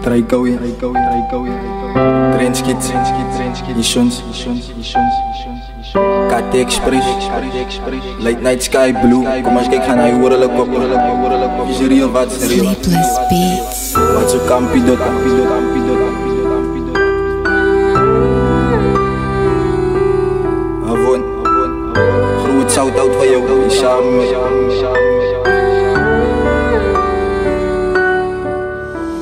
Traikouie, Trenskit, Yishons, KT Express, Late Night Sky Blue. Kom eens kijken, gaan naar je oorlijk op. Is er real, wat is real? Sleepless Beats. Wat zo kampie doet. Avon, groot shout-out van jou, Isham.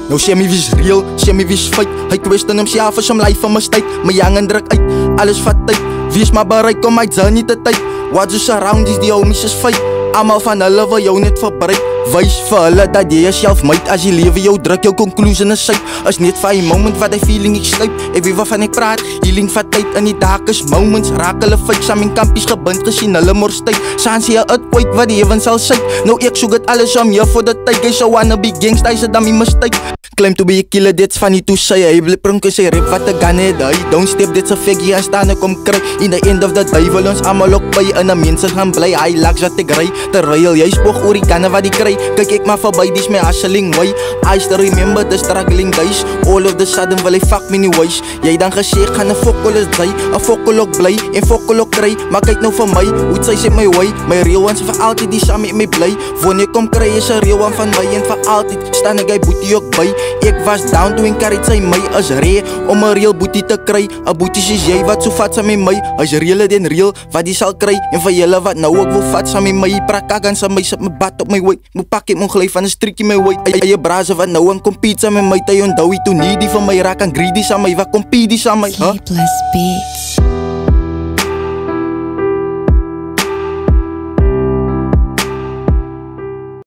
Nou sê my wie's real, sê my wie's fake. Hy question homself as hom life van mistake. My young en druk uit, alles vat tyd. Wie is maar bereik om my journey te tyd. What you surround is die homies is fake. Almal van hulle wil jou net verbreek. Wys vir hulle dat jy jouself meet. As jy lewe jou druk, jou conclusion is syk. Is net vir die moment wat die feeling ek sluip. Ek weet waarvan ek praat, healing vat tyd. In die dark is moments, raak hulle fake. Saam in kampies gebind, gesien hulle morstyd. Saan sê jy uitkwyt wat die heaven sal syk. Nou ek soek het alles om hier voor die tyd. Jy so wanna be gangsta, is het dan my mistake. Claim to be a killer, dit's funny to say. Hy wil pronk sy rip wat ek gun het. Hy don't step, dit's a fake, hier staan ek om kry. In the end of the day wil ons allemaal ook by. En die mense gaan bly, hy laks wat ek ry. Terwyl jy spoog oor die kanne wat die kry. Kyk ek maar voorbij, dis my hustling way. I still remember the struggling days. All of the sudden wil hy fuck me nie ways. Jy dan gesê, gaan een fokkel is dry. Een fokkel ook bly, en fokkel ook kry. Maar kyk nou vir my, hoe sy sê my way. My real ones vir altyd, die saam met my bly. Wanneer kom kry, is een real one van my. En vir altyd, staan ek hy boetie ook by. Ek was down to encourage sy my is rare om een real boetie te kry. Een boetie is jy wat so vat saam met my. Is real den real wat die sal kry. En vir julle wat nou ook wil vat saam met my. Praak kagan sa my, sit my bat op my way. Mo pak het mo glyf van een strikkie my way. Eie braze wat nou aan compete saam met my. Ty onthou hy toe nie die van my raak aan greedy saam my. Wat compete die saam my? Sleepless Beats.